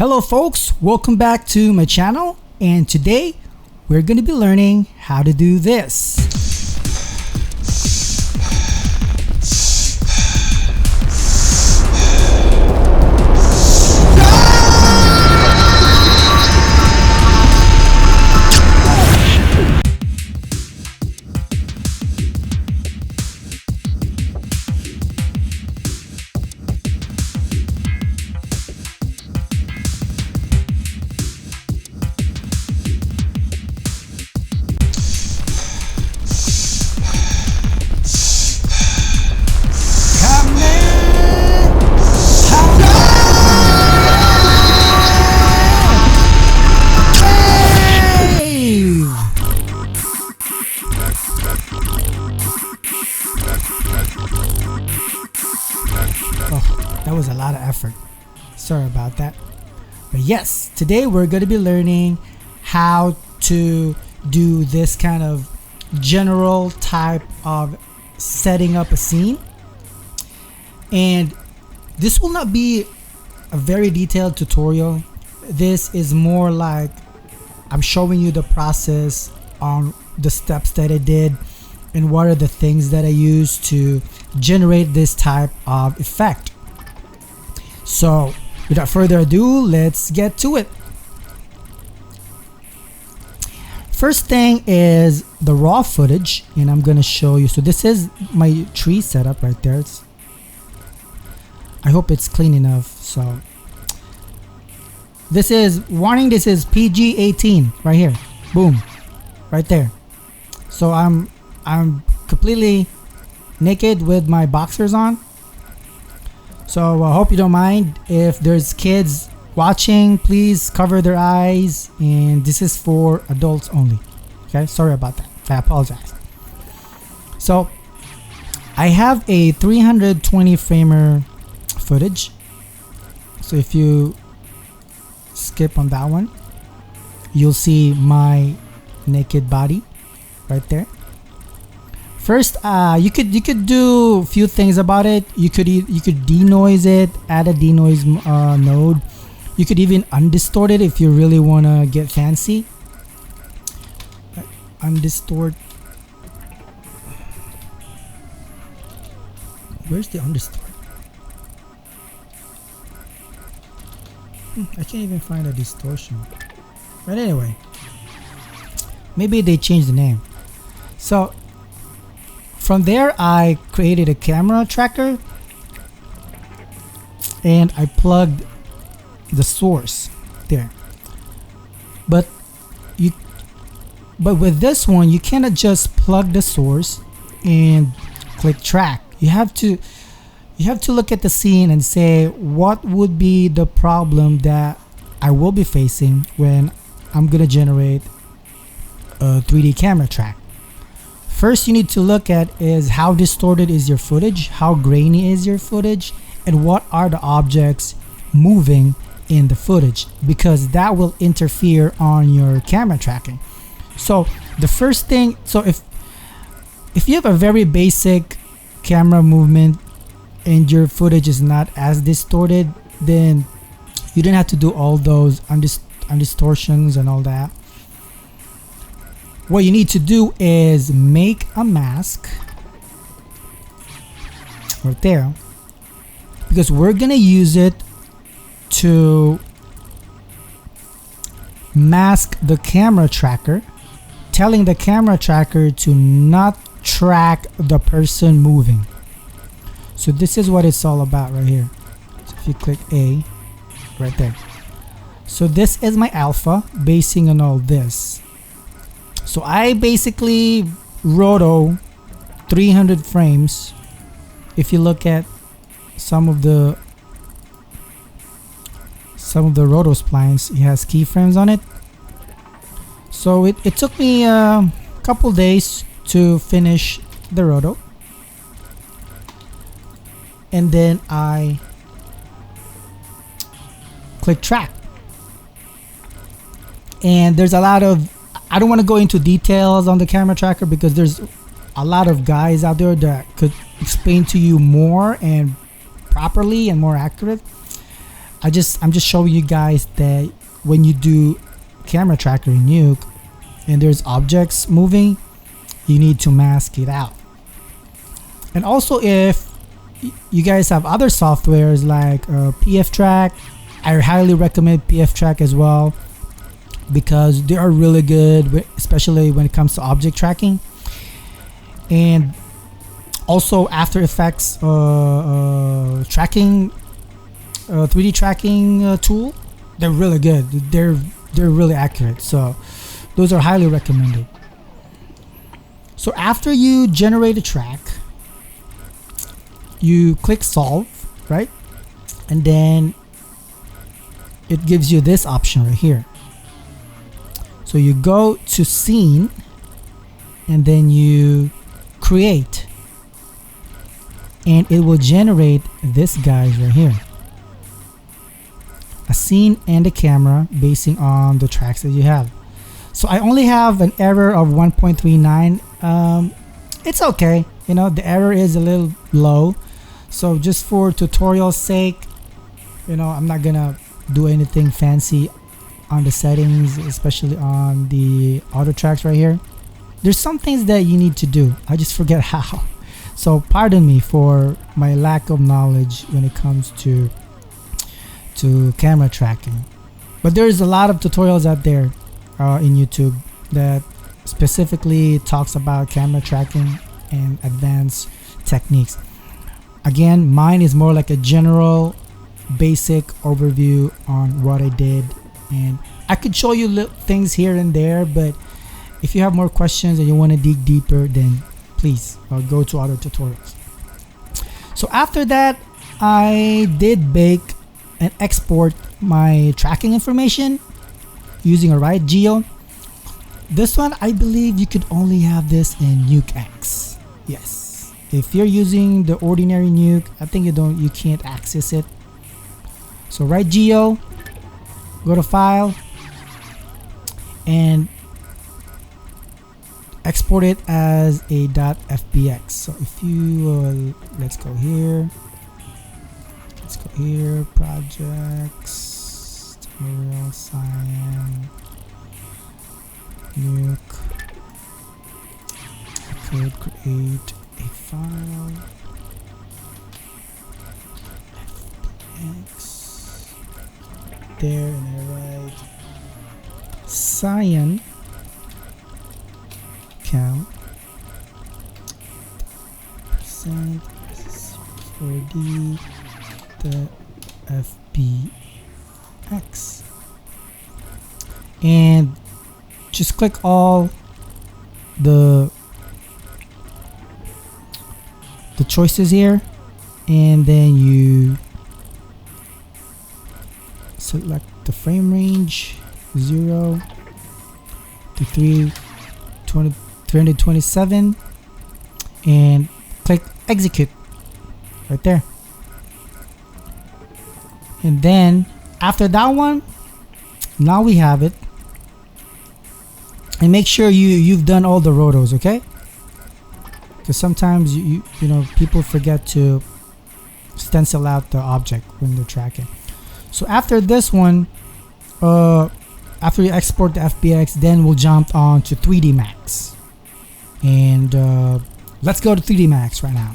Hello folks, welcome back to my channel, and today we're going to be learning how to do this. That was a lot of effort. Sorry about that. But yes, today we're going to be learning how to do this kind of general type of setting up a scene. And this will not be a very detailed tutorial. This is more like I'm showing you the process on the steps that I did and what are the things that I used to generate this type of effect. So without further ado, let's get to it. First thing is the raw footage, and I'm gonna show you. So this is my tree setup right there. I hope it's clean enough. So this is warning, this is PG-18 right here. Boom, right there. So I'm completely naked with my boxers on. So I hope you don't mind if there's kids watching. Please cover their eyes, and this is for adults only. Okay, sorry about that. I apologize. So I have a 320 framer footage. So if you skip on that one, you'll see my naked body right there. First, you could do a few things about it. You could denoise it, add a denoise node. You could even undistort it if you really want to get fancy. Undistort. Where's the undistort? I can't even find a distortion. But anyway, maybe they changed the name. So from there, I created a camera tracker and I plugged the source there. But with this one, you cannot just plug the source and click track. You have to look at the scene and say, what would be the problem that I will be facing when I'm gonna generate a 3D camera track. First, you need to look at is how distorted is your footage, how grainy is your footage, and what are the objects moving in the footage, because that will interfere on your camera tracking. So the first thing, so if you have a very basic camera movement and your footage is not as distorted, then you don't have to do all those undistortions and all that. What you need to do is make a mask right there, because we're gonna use it to mask the camera tracker, telling the camera tracker to not track the person moving. So this is what it's all about right here. So if you click A right there, so this is my alpha basing on all this. So I basically roto 300 frames. If you look at some of the roto splines, it has keyframes on it. So it took me a couple days to finish the roto, and then I click track. And there's a lot of, I don't want to go into details on the camera tracker because there's a lot of guys out there that could explain to you more and properly and more accurate. I'm just showing you guys that when you do camera tracker in Nuke and there's objects moving, you need to mask it out. And also, if you guys have other softwares like PFTrack, I highly recommend PFTrack as well, because they are really good, especially when it comes to object tracking. And also After Effects tracking, 3D tracking tool, they're really good. They're really accurate, so those are highly recommended. So after you generate a track, you click solve, right? And then it gives you this option right here. So you go to scene and then you create, and it will generate this guys right here, a scene and a camera basing on the tracks that you have. So I only have an error of 1.39. It's okay, you know, the error is a little low, so just for tutorial's sake, you know, I'm not gonna do anything fancy on the settings, especially on the auto tracks right here. There's some things that you need to do, I just forget how, so pardon me for my lack of knowledge when it comes to camera tracking. But there's a lot of tutorials out there in YouTube that specifically talks about camera tracking and advanced techniques. Again, mine is more like a general basic overview on what I did, and I could show you little things here and there, but if you have more questions and you want to dig deeper, then please go to other tutorials. So after that, I did bake and export my tracking information using a Riot Geo. This one, I believe you could only have this in Nuke X. Yes, if you're using the ordinary Nuke, I think you can't access it. So Riot Geo, go to file and export it as a .fbx. So if you let's go here, projects, tutorial, Sayan, Nuke. I could create a file, fbx, there, and I write Sayan cam percent for the fbx, and just click all the choices here, and then you select the frame range 0 to 327 and click execute right there. And then after that one, now we have it. And make sure you've done all the rotos, okay? Because sometimes you know, people forget to stencil out the object when they're tracking. So after this one, after you export the FBX, then we'll jump on to 3D Max. And let's go to 3D Max right now.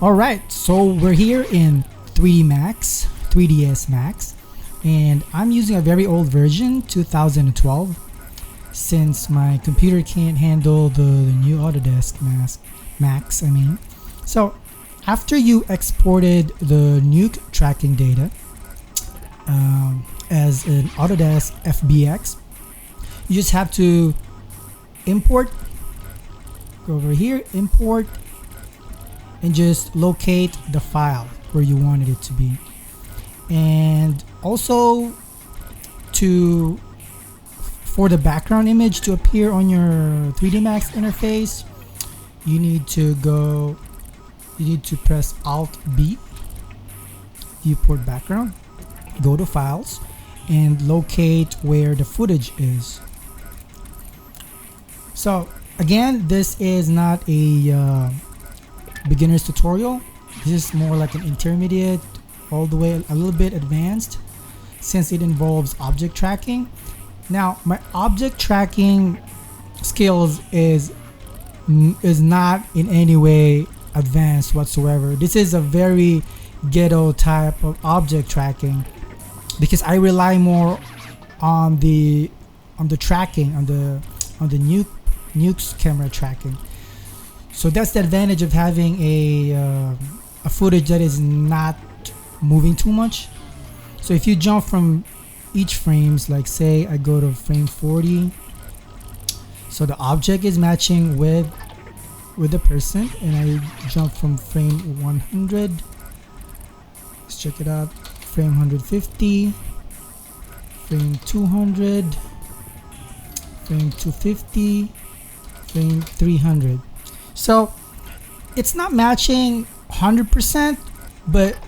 Alright, so we're here in 3D Max, 3ds Max. And I'm using a very old version, 2012, since my computer can't handle the new Autodesk Max. So after you exported the Nuke tracking data as an Autodesk FBX, you just have to import, go over here, import, and just locate the file where you wanted it to be. And also, for the background image to appear on your 3D Max interface, you need to press Alt B, viewport background, go to files, and locate where the footage is. So again, this is not a beginner's tutorial. This is more like an intermediate, all the way a little bit advanced, since it involves object tracking. Now, my object tracking skills is not in any way advanced whatsoever. This is a very ghetto type of object tracking because I rely more on the tracking, on the nuke's camera tracking. So that's the advantage of having a footage that is not moving too much. So if you jump from each frames, like say I go to frame 40, so the object is matching with the person, and I jump from frame 100. Let's check it out. Frame 150, frame 200, frame 250, frame 300. So it's not matching 100%, but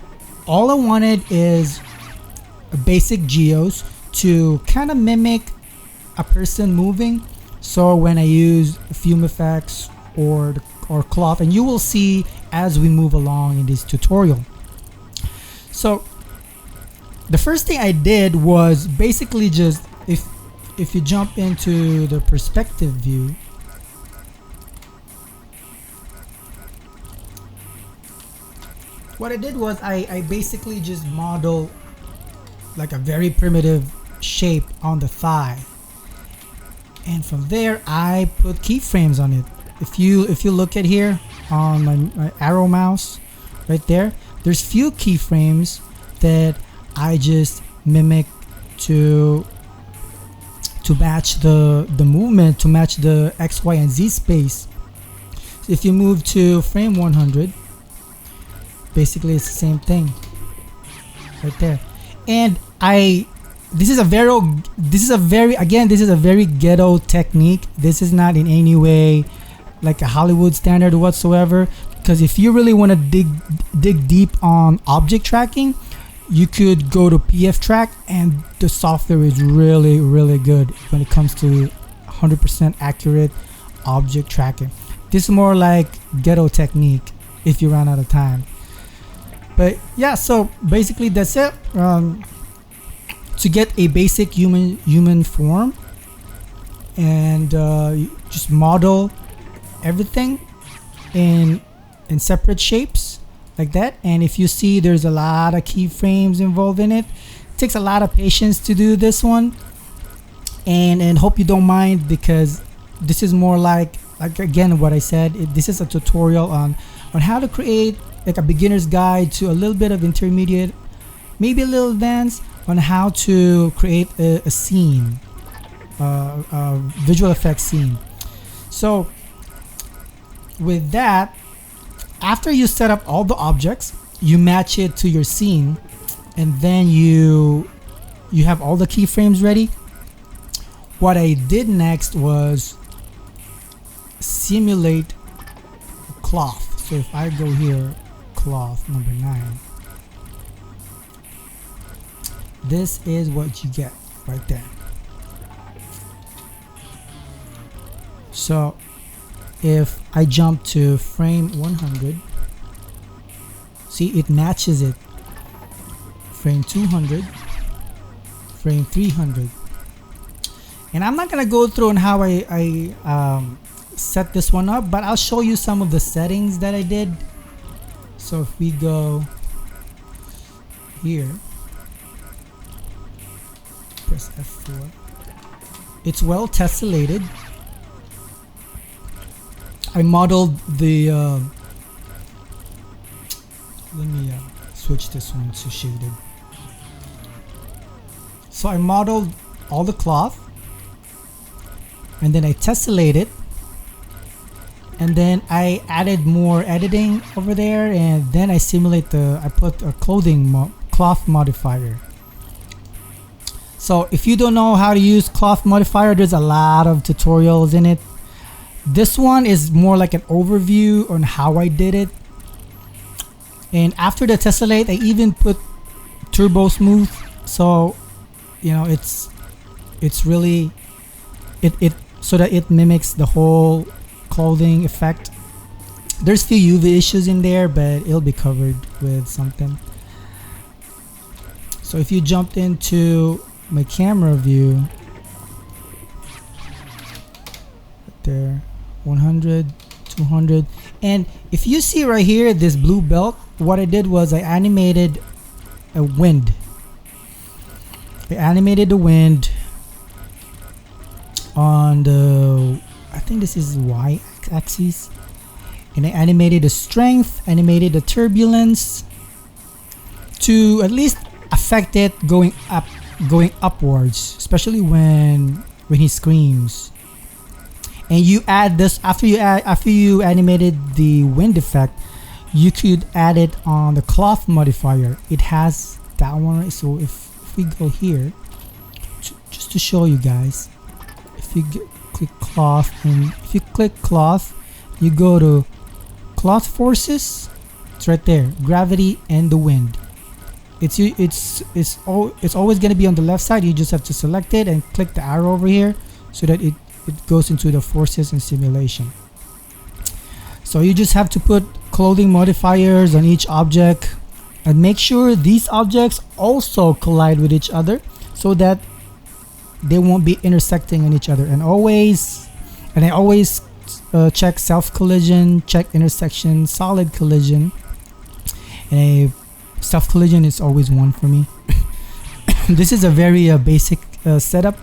all I wanted is a basic geos to kind of mimic a person moving. So when I use fume effects or cloth, and you will see as we move along in this tutorial. So the first thing I did was basically just, if you jump into the perspective view, what I did was I basically just modeled like a very primitive shape on the thigh, and from there I put keyframes on it. If you look at here on my arrow mouse right there, there's few keyframes that I just mimic to match the movement, to match the X, Y, and Z space. So if you move to frame 100, basically it's the same thing right there. And this is a very ghetto technique. This is not in any way like a Hollywood standard whatsoever, because if you really want to dig deep on object tracking, you could go to PF Track, and the software is really good when it comes to 100% accurate object tracking. This is more like ghetto technique if you run out of time. But yeah, so basically that's it. To get a basic human form, and just model everything in separate shapes like that. And if you see, there's a lot of keyframes involved in it. It takes a lot of patience to do this one, and hope you don't mind, because this is more like again what I said, this is a tutorial on how to create like a beginner's guide to a little bit of intermediate, maybe a little advanced, on how to create a scene, a visual effects scene. So with that, after you set up all the objects, you match it to your scene, and then you have all the keyframes ready. What I did next was simulate cloth. So if I go here, cloth number 9, this is what you get right there. So if I jump to frame 100, see, it matches it. Frame 200, frame 300. And I'm not gonna go through on how I set this one up, but I'll show you some of the settings that I did. So if we go here, press F4, it's well tessellated. I modeled the let me switch this one to shaded. So I modeled all the cloth, and then I tessellate it, and then I added more editing over there, and then I simulate I put a cloth modifier. So if you don't know how to use cloth modifier, there's a lot of tutorials in it. This one is more like an overview on how I did it. And after the tessellate, I even put turbo smooth, so you know it's really so that it mimics the whole clothing effect There's few UV issues in there, but it'll be covered with something. So if you jumped into my camera view, right there, 100, 200, and if you see right here this blue belt, what I did was I animated a wind. I animated the wind on the, I think this is Y axis, and I animated the strength, animated the turbulence to at least affect it going upwards, especially when he screams. And you add this after you animated the wind effect, you could add it on the cloth modifier. It has that one, right? So if we go here, just to show you guys, if you click cloth, and if you click cloth, you go to cloth forces. It's right there, gravity and the wind. It's always going to be on the left side. You just have to select it and click the arrow over here so that it goes into the forces and simulation. So you just have to put clothing modifiers on each object and make sure these objects also collide with each other so that they won't be intersecting on each other. And I always check self collision, check intersection, solid collision, and a self collision is always 1 for me. This is a very basic setup.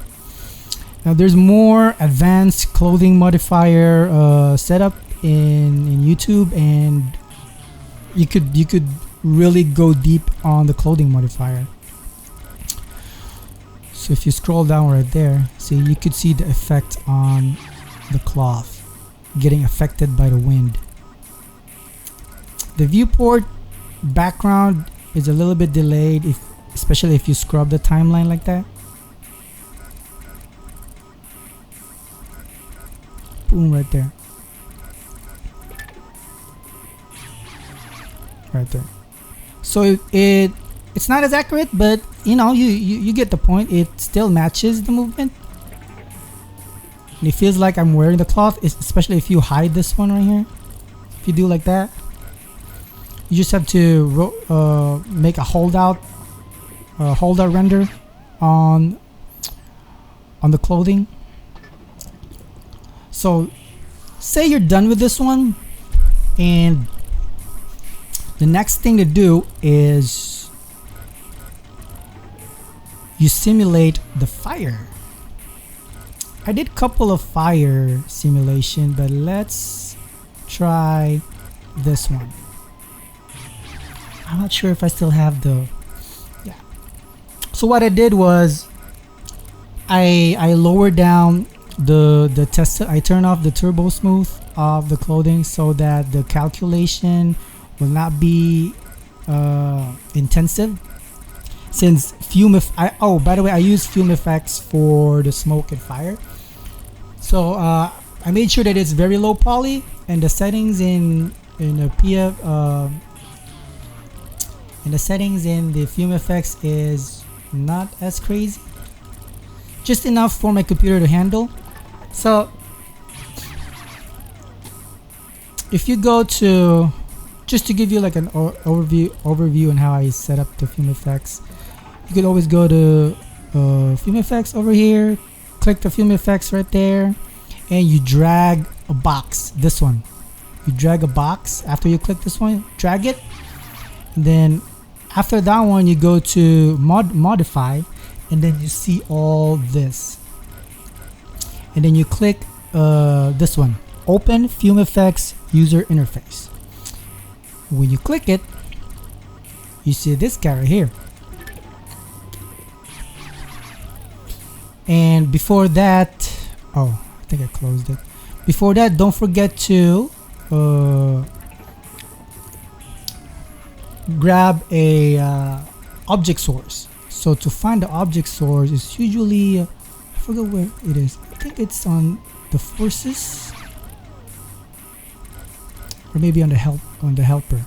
Now there's more advanced clothing modifier setup in YouTube, and you could really go deep on the clothing modifier. So if you scroll down right there, see, you could see the effect on the cloth getting affected by the wind. The viewport background is a little bit delayed, especially if you scrub the timeline like that. Boom, right there. Right there. So it's not as accurate, but you know, you get the point. It still matches the movement, and it feels like I'm wearing the cloth, especially if you hide this one right here. If you do like that, you just have to make a holdout render on the clothing. So say you're done with this one, and the next thing to do is you simulate the fire. I did a couple of fire simulation, but let's try this one. I'm not sure if I still have the, yeah. So what I did was I lowered down the test. I turn off the turbo smooth of the clothing so that the calculation will not be intensive. Since oh, by the way, I use fume effects for the smoke and fire. So I made sure that it's very low poly, and the settings in the PF and the settings in the fume effects is not as crazy, just enough for my computer to handle. So if you go to, just to give you like an overview on how I set up the fume effects, you could always go to fume effects over here, click the fume effects right there, and you drag a box. This one, you drag a box. After you click this one, drag it, and then after that one you go to modify, and then you see all this, and then you click this one, open fume effects user interface. When you click it, you see this guy right here. And before that, oh, I think I closed it. Before that, don't forget to grab a object source. So to find the object source is usually, I forget where it is. I think it's on the forces, or maybe on the helper.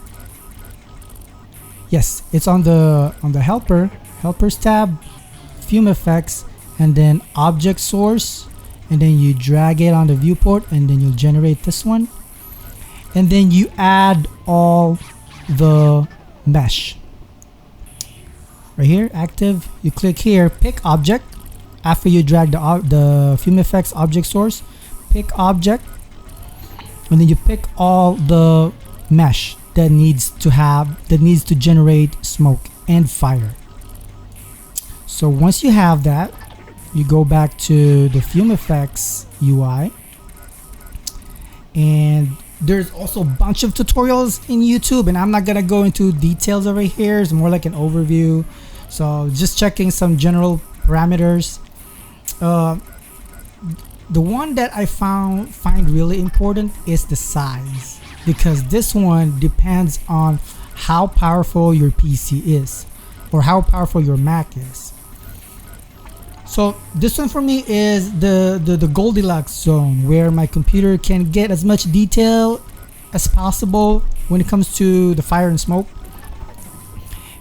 Yes, it's on the helpers tab, fume effects, and then object source, and then you drag it on the viewport, and then you'll generate this one. and then you add all the mesh. Right here, active, you click here, pick object. After you drag the Fume Effects object source, pick object, and then you pick all the mesh that needs to generate smoke and fire. So once you have that, you go back to the Fume Effects UI, and there's also a bunch of tutorials in YouTube, and I'm not gonna go into details over here. It's more like an overview, so just checking some general parameters. The one that I find really important is the size, because this one depends on how powerful your PC is or how powerful your Mac is. So this one for me is the Goldilocks zone, where my computer can get as much detail as possible when it comes to the fire and smoke.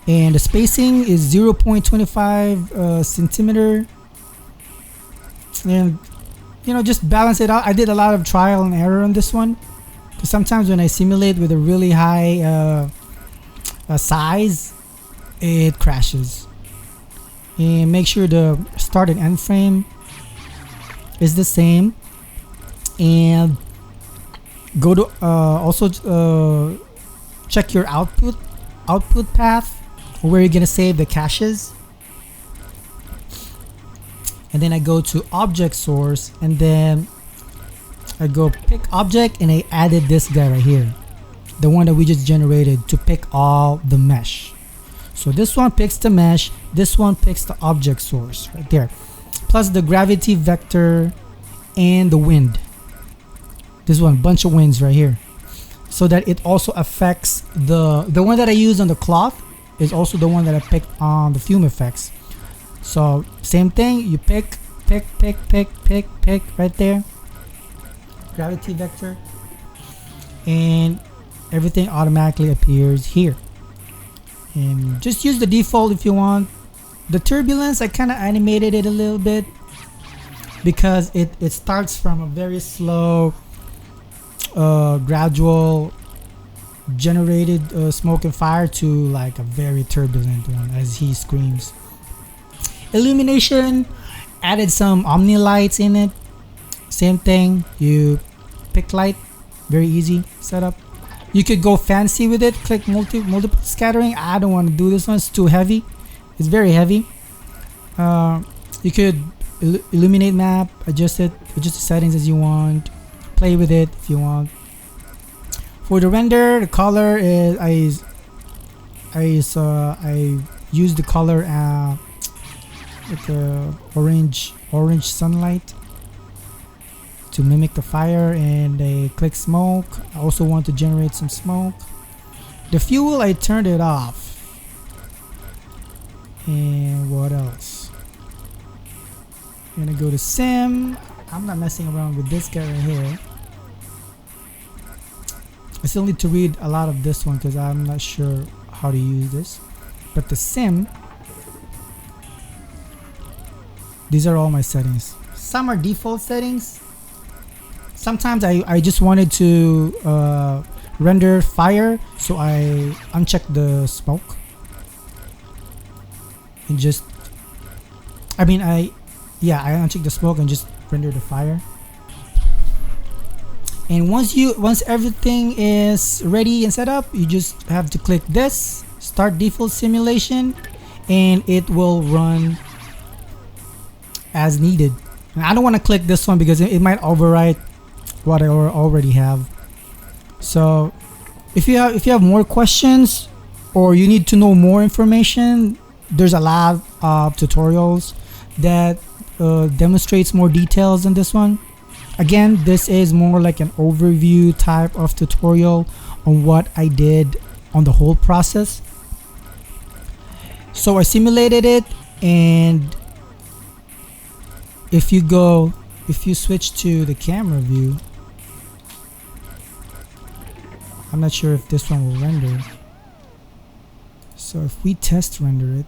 And the spacing is 0.25 centimeter. And you know, just balance it out. I did a lot of trial and error on this one, because sometimes when I simulate with a really high size, it crashes. And make sure the start and end frame is the same, and go to also check your output path, where you're gonna save the caches. And then I go to object source, and then I go pick object, and I added this guy right here, the one that we just generated, to pick all the mesh. So this one picks the mesh, this one picks the object source right there, plus the gravity vector and the wind. This one, bunch of winds right here, so that it also affects the one that I used on the cloth is also the one that I picked on the Fume Effects. So same thing, you pick right there, gravity vector, and everything automatically appears here. And just use the default if you want. The turbulence, I kind of animated it a little bit, because it starts from a very slow gradual generated smoke and fire to like a very turbulent one as he screams. Illumination, added some Omni lights in it. Same thing, you pick light, very easy setup. You could go fancy with it, click multiple scattering. I don't want to do this one, it's too heavy, it's very heavy. You could illuminate map, adjust it, adjust the settings as you want, play with it if you want. For the render, the color is I use the color with the orange sunlight to mimic the fire, and I click smoke. I also want to generate some smoke. The fuel, I turned it off. And what else? I'm gonna go to sim. I'm not messing around with this guy right here. I still need to read a lot of this one because I'm not sure how to use this. But the sim, these are all my settings. Some are default settings. Sometimes I just wanted to render fire, so I uncheck the smoke and just I uncheck the smoke and just render the fire. And once everything is ready and set up, you just have to click this, start default simulation, and it will run as needed. And I don't want to click this one because it might overwrite what I already have. So if you have more questions or you need to know more information, there's a lot of tutorials that demonstrates more details than this one. Again, this is more like an overview type of tutorial on what I did on the whole process. So I simulated it, and if you switch to the camera view, I'm not sure if this one will render. So if we test render it,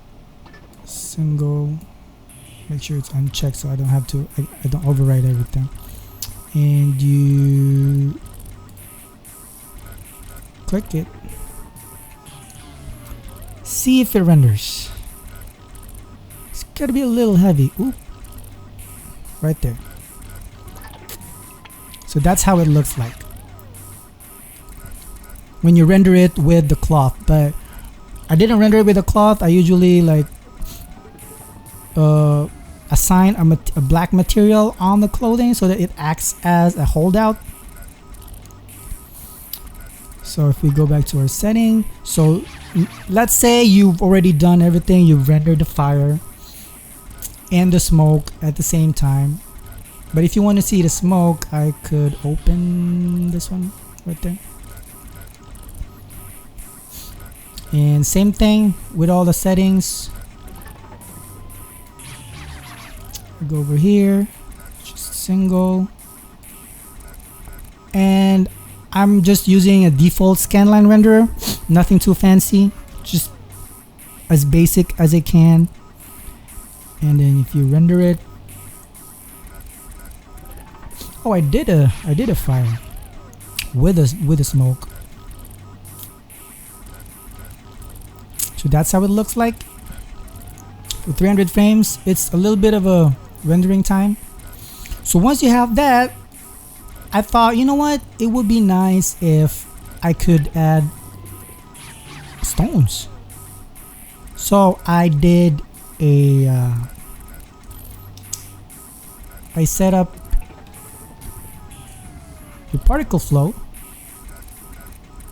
single, make sure it's unchecked so I don't have to, I don't overwrite everything. And you Click it. See if it renders. It's gotta be a little heavy. Oop. Right there. So that's how it looks like when you render it with the cloth. But I didn't render it with the cloth. I usually like assign a black material on the clothing so that it acts as a holdout. So if we go back to our setting, so let's say you've already done everything. You've rendered the fire and the smoke at the same time. But if you want to see the smoke, I could open this one right there. And same thing with all the settings. Go over here, just single. And I'm just using a default scanline renderer, nothing too fancy, just as basic as I can. And then if you render it, oh, I did a fire with a smoke. So that's how it looks like. With 300 frames, it's a little bit of a rendering time. So once you have that, I thought, you know what, it would be nice if I could add stones. So I did I set up the particle flow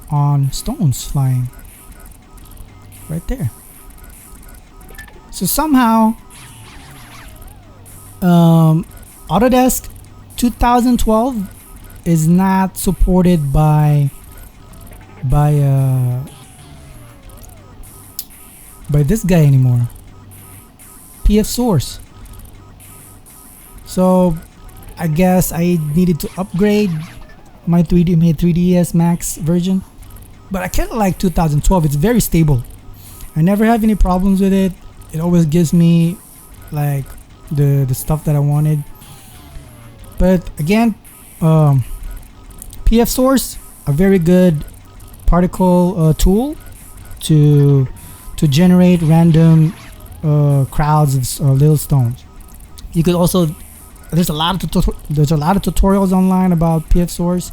on stones flying right there. So somehow Autodesk 2012 is not supported by this guy anymore, PF Source. So I guess I needed to upgrade my 3ds Max version, but I kind of like 2012. It's very stable. I never have any problems with it. It always gives me like the stuff that I wanted. But again, PF Source, a very good particle tool to generate random crowds of little stones. You could also, there's a lot of tutorials online about PF Source,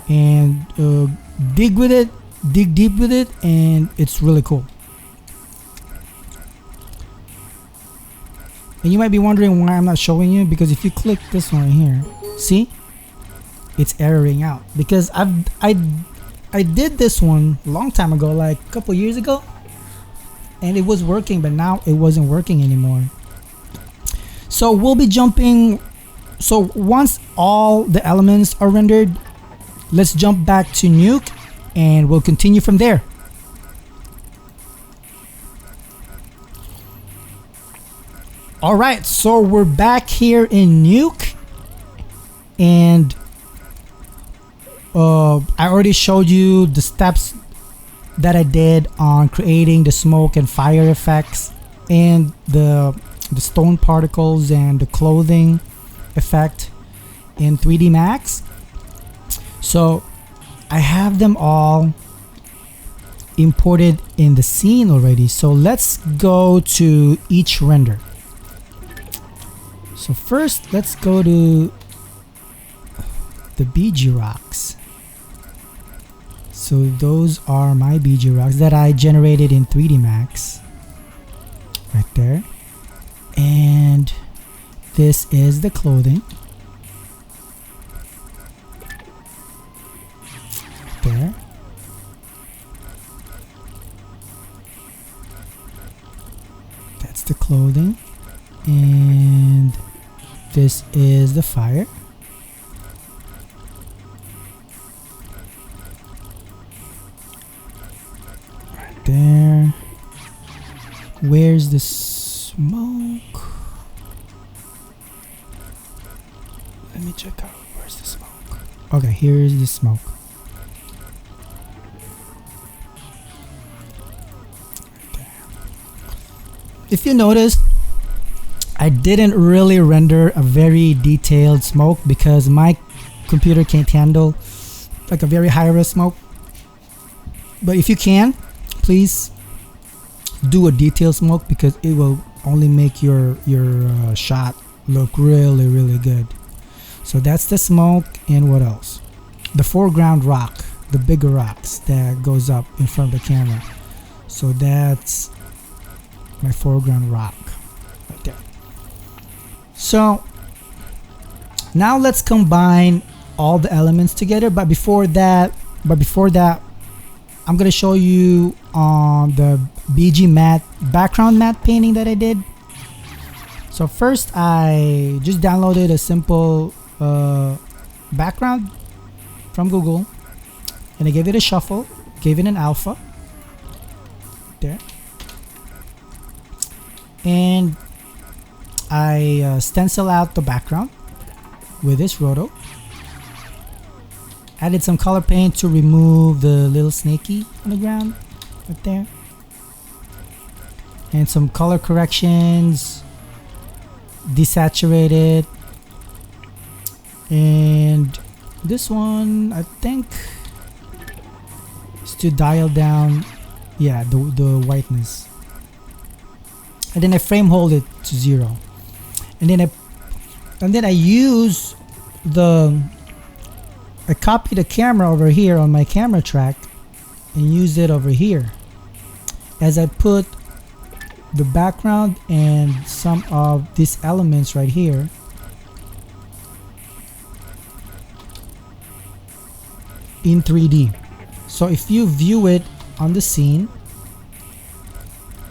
and dig deep with it, and it's really cool. And you might be wondering why I'm not showing you, because if you click this one right here, see, it's erroring out, because I did this one a long time ago, like a couple years ago, and it was working, but now it wasn't working anymore. So we'll be jumping. So once all the elements are rendered, let's jump back to Nuke and we'll continue from there. Alright, so we're back here in Nuke, and I already showed you the steps that I did on creating the smoke and fire effects and the stone particles and the clothing effect in 3D Max. So I have them all imported in the scene already. So let's go to each render. So first, let's go to the BG rocks. So those are my BG rocks that I generated in 3D Max. Right there. And this is the clothing. There. That's the clothing. And this is the fire. Right there. Where's the smoke? Let me check out. Where's the smoke? Okay, here's the smoke. Right there. If you noticed, I didn't really render a very detailed smoke because my computer can't handle like a very high res smoke. But if you can, please do a detail smoke, because it will only make your shot look really good. So that's the smoke. And what else? The foreground rock, the bigger rocks that goes up in front of the camera. So that's my foreground rock right there. So now let's combine all the elements together. But before that, I'm gonna show you on the BG matte background matte painting that I did. So first, I just downloaded a simple background from Google, and I gave it a shuffle, gave it an alpha there, and I stencil out the background with this roto. Added some color paint to remove the little snaky on the ground right there, and some color corrections, desaturated, and this one I think is to dial down, yeah, the whiteness. And then I frame hold it to 0, and then I use I copy the camera over here on my camera track and use it over here as I put the background and some of these elements right here in 3D. So if you view it on the scene,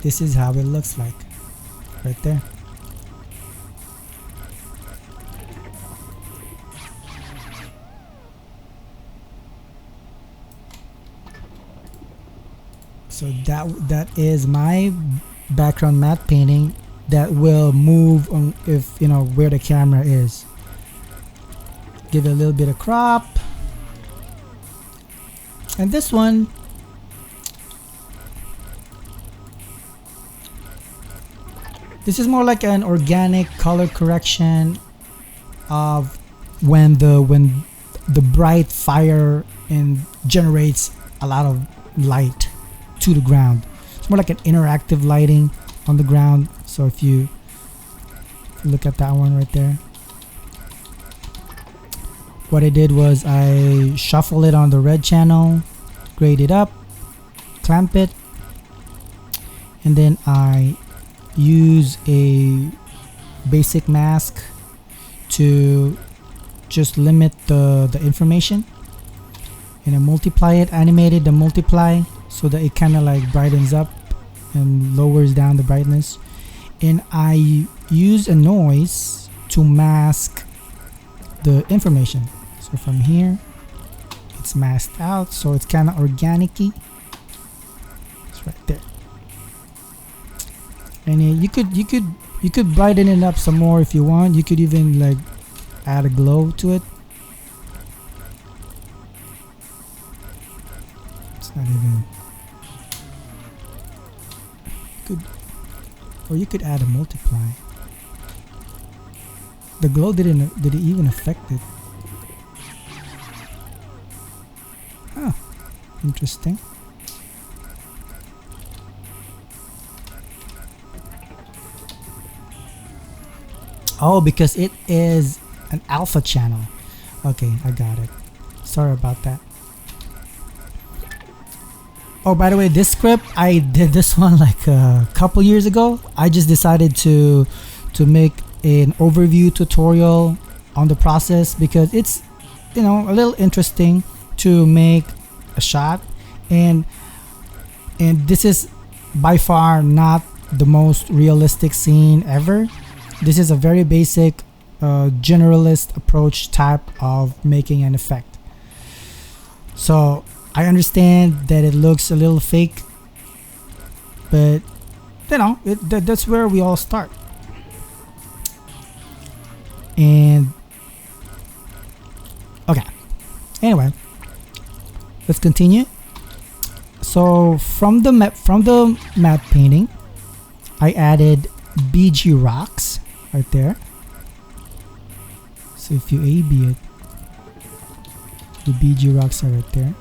this is how it looks like right there. So that is my background matte painting that will move on if you know where the camera is. Give it a little bit of crop. And this one, this is more like an organic color correction of when the bright fire and generates a lot of light to the ground. It's more like an interactive lighting on the ground. So if you look at that one right there, what I did was I shuffle it on the red channel, grade it up, clamp it, and then I use a basic mask to just limit the information, and I multiply it, animated the multiply so that it kind of like brightens up and lowers down the brightness, and I use a noise to mask the information. So from here it's masked out, so it's kind of organic-y. It's right there. And you could brighten it up some more if you want. You could even like add a glow to it. It's not even good. Or you could add a multiply. The glow did it even affect it? Huh. Interesting. Oh, because it is an alpha channel. Okay, I got it. Sorry about that. Oh, by the way, this script, I did this one like a couple years ago. I just decided to make an overview tutorial on the process because it's, you know, a little interesting to make a shot, and this is by far not the most realistic scene ever. This is a very basic generalist approach type of making an effect. So I understand that it looks a little fake, but you know, that's where we all start. And okay, anyway, let's continue. So from the matte painting, I added BG rocks right there. So if you A/B it, the BG rocks are right there.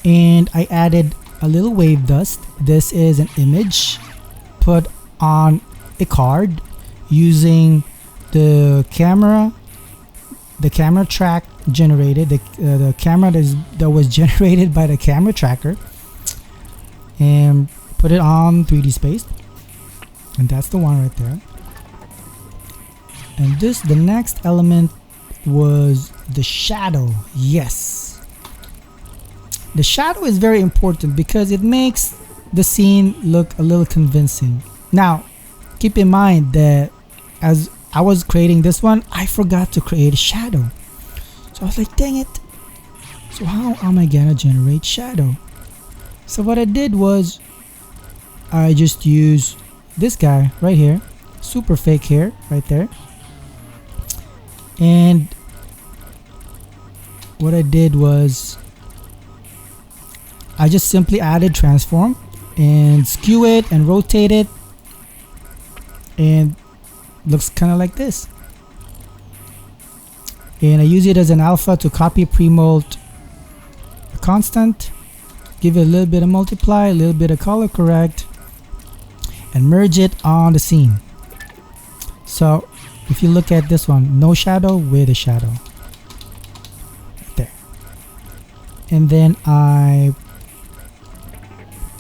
and I added a little wave dust. This is an image put on a card using the camera track generated, the camera that was generated by the camera tracker, and put it on 3D Space, and that's the one right there. And the next element was the shadow. Yes, the shadow is very important because it makes the scene look a little convincing. Now keep in mind that as I was creating this one, I forgot to create a shadow. So I was like, dang it. So how am I gonna generate shadow? So what I did was I just used this guy right here, super fake hair right there. And what I did was I just simply added transform and skew it and rotate it, and looks kind of like this. And I use it as an alpha to copy pre-mold a constant, give it a little bit of multiply, a little bit of color correct, and merge it on the scene. So if you look at this one, no shadow with a shadow right there. And then I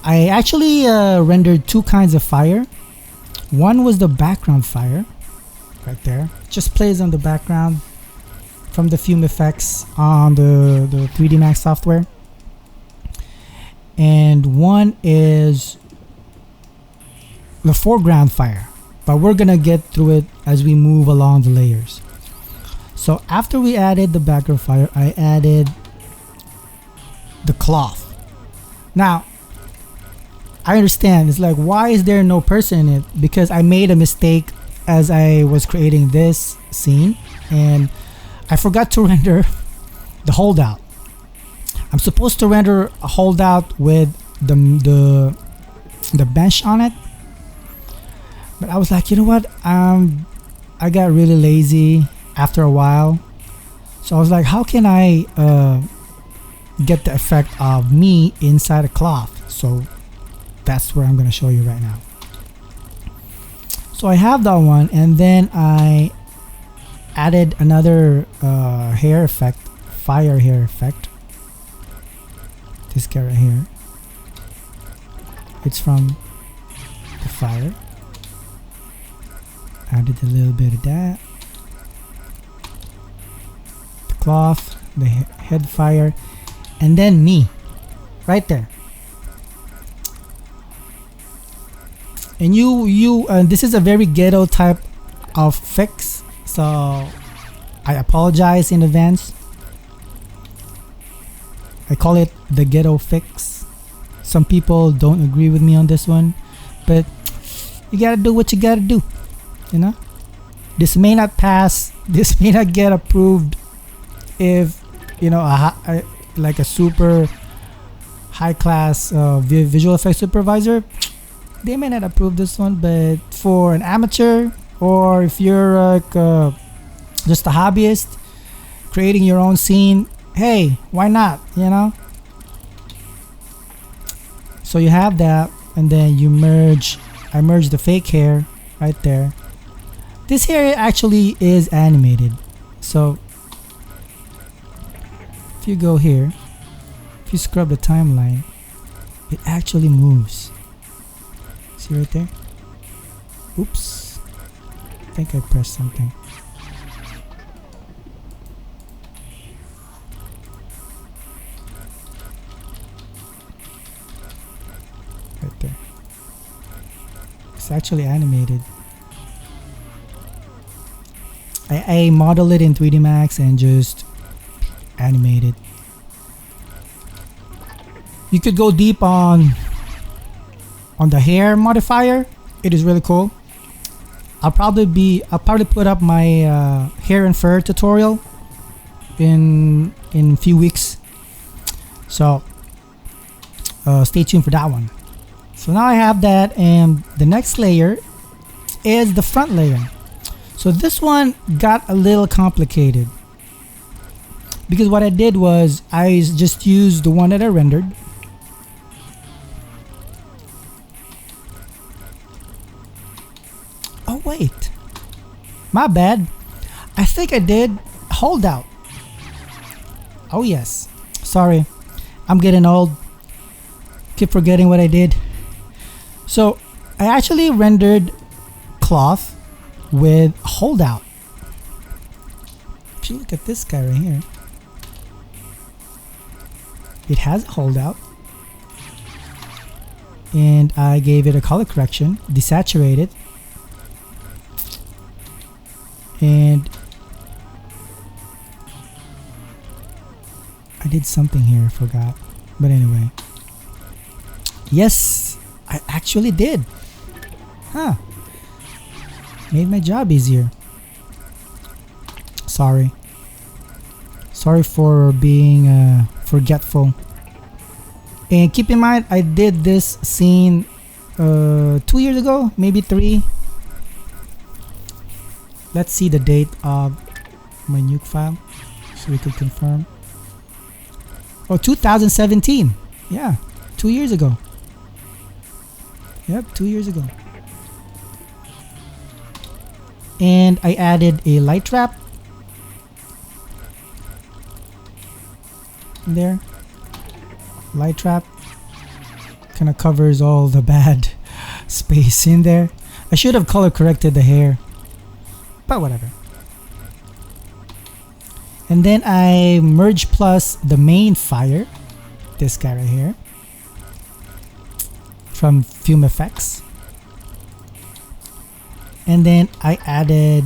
actually rendered two kinds of fire. One was the background fire right there, just plays on the background from the Fume effects on the 3D Max software. And one is the foreground fire, but we're gonna get through it as we move along the layers. So after we added the background fire, I added the cloth. Now I understand, it's like, why is there no person in it? Because I made a mistake as I was creating this scene, and I forgot to render the holdout. I'm supposed to render a holdout with the bench on it, but I was like, you know what, I got really lazy after a while. So I was like, how can I get the effect of me inside a cloth? So that's where I'm going to show you right now. So I have that one, and then I added another hair effect, fire hair effect. This guy right here, it's from the fire. Added a little bit of that, the cloth, the head fire, and then me right there. And this is a very ghetto type of fix, so I apologize in advance. I call it the Ghetto Fix. Some people don't agree with me on this one, but you gotta do what you gotta do, you know. This may not pass, this may not get approved if, you know, like a super high class visual effects supervisor, they may not approve this one. But for an amateur, or if you're like just a hobbyist creating your own scene, hey, why not, you know? So you have that, and then you I merge the fake hair right there. This hair actually is animated, so if you go here, if you scrub the timeline, it actually moves. See right there? Oops, I think I pressed something. Right there. It's actually animated. I model it in 3D Max and just animate it. You could go deep on the hair modifier. It is really cool. I'll probably put up my hair and fur tutorial in a few weeks. So stay tuned for that one. So now I have that, and the next layer is the front layer. So this one got a little complicated. because what I did was I just used the one that I rendered. Oh wait, my bad. I think I did holdout. Oh yes, sorry, I'm getting old. Keep forgetting what I did. So I actually rendered cloth with holdout. If you look at this guy right here, it has a holdout, and I gave it a color correction, desaturated, and I did something here, I forgot, but anyway, yes, I actually did. Huh, made my job easier. Sorry for being forgetful. And keep in mind, I did this scene 2 years ago, maybe 3. Let's see the date of my nuke file so we can confirm. Oh, 2017. Yeah, 2 years ago. Yep, 2 years ago. And I added a light trap there. Light trap kind of covers all the bad space in there. I should have color corrected the hair, but whatever. And then I merge plus the main fire, this guy right here, from Fume Effects. And then I added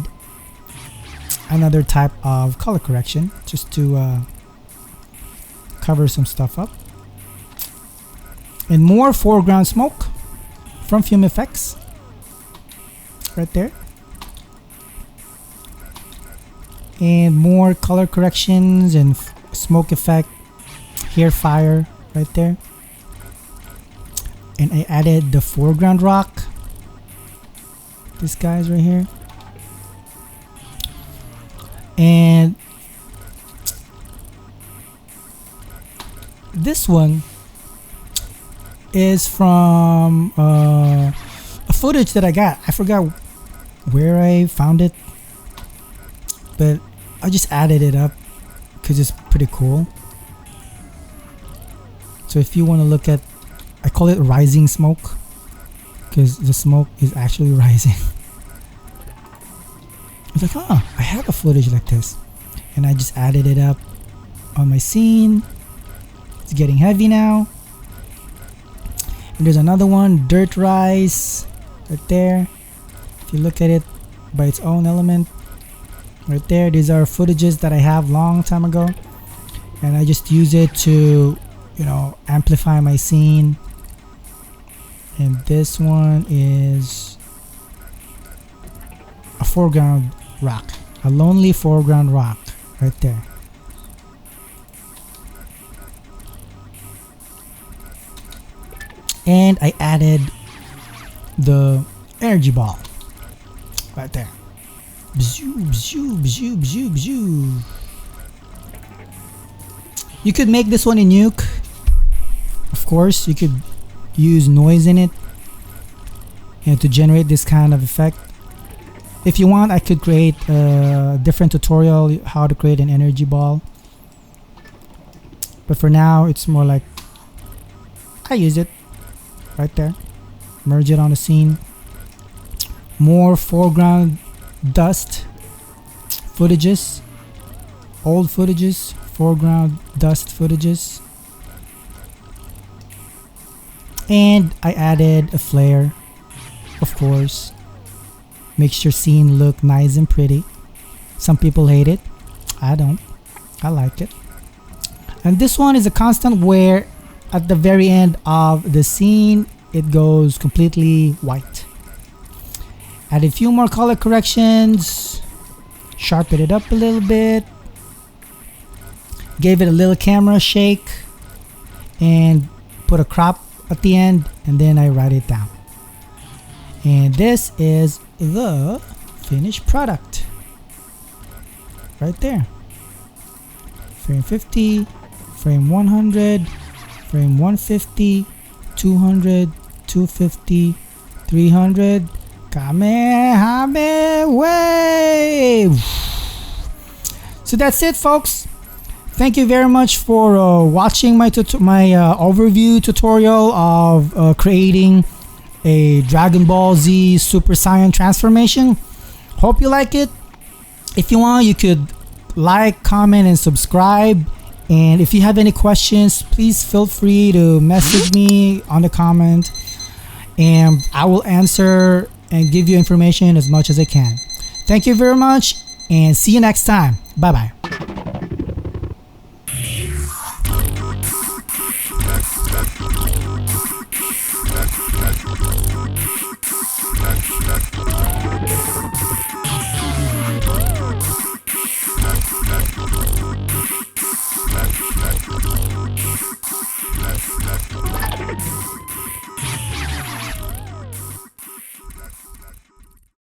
another type of color correction just to cover some stuff up. And more foreground smoke from Fume Effects right there. And more color corrections and smoke effect, hair fire right there. And I added the foreground rock. This guy's right here. And this one is from a footage that I got. I forgot where I found it, but I just added it up because it's pretty cool. So if you want to look at, I call it rising smoke because the smoke is actually rising. I was like, oh, I have a footage like this, and I just added it up on my scene. It's getting heavy now. And there's another one, dirt rise, right there. If you look at it by its own element, right there, these are footages that I have long time ago, and I just use it to, you know, amplify my scene. And this one is a foreground rock, a lonely foreground rock right there. And I added the energy ball right there. Bzoo, bzoo, bzoo, bzoo, bzoo. You could make this one a nuke. Of course, you could use noise in it, you know, to generate this kind of effect. If you want, I could create a different tutorial how to create an energy ball. But for now, it's more like I use it right there. Merge it on the scene. More foreground dust footages, old footages, foreground dust footages. And I added a flare, of course. Makes your scene look nice and pretty. Some people hate it. I don't. I like it. And this one is a constant where at the very end of the scene it goes completely white. Add a few more color corrections, sharpen it up a little bit, gave it a little camera shake, and put a crop at the end, and then I write it down. And this is the finished product right there. frame 50, frame 100, frame 150, 200, 250, 300, Kamehameha wave. So that's it, folks. Thank you very much for watching my overview tutorial of creating a Dragon Ball Z Super Saiyan transformation. Hope you like it. If you want, you could like, comment, and subscribe. And if you have any questions, please feel free to message me on the comment, and I will answer and give you information as much as I can. Thank you very much, and see you next time. Bye bye.